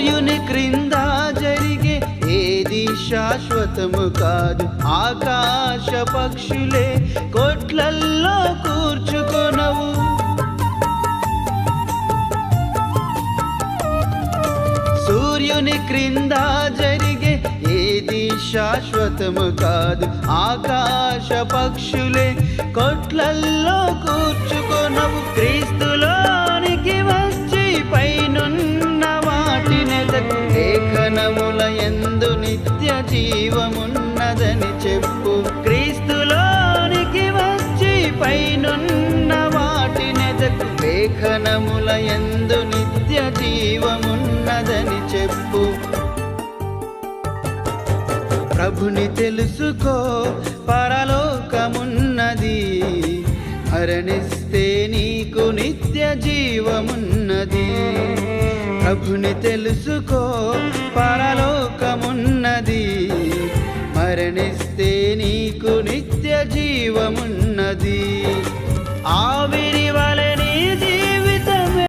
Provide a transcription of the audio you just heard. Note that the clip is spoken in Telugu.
సూర్యుని క్రింద జరిగే ఏది శాశ్వతము కాదు. ఆకాశ పక్షులే కొట్లల్లో కూర్చుకొనవు. సూర్యుని క్రింద జరిగే ఏది శాశ్వతము కాదు. ఆకాశ పక్షులే కొట్లల్లో కూర్చుకొనవు. క్రీస్తులోనికి వచ్చి పైనున్న వాటినెదకు. లేఖనముల యందు నిత్య జీవమున్నదని చెప్పు. క్రీస్తులోనికి వచ్చి పైనున్న వాటినెదకు. లేఖనముల యందు నిత్య జీవమున్నదని చెప్పు. ప్రభుని తెలుసుకో, పరలోకమున్నది. మరణిస్తే నీకు నిత్య జీవమున్నది. ప్రభుని తెలుసుకో, పరలోకమున్నది. మరణిస్తే నీకు నిత్య జీవమున్నది.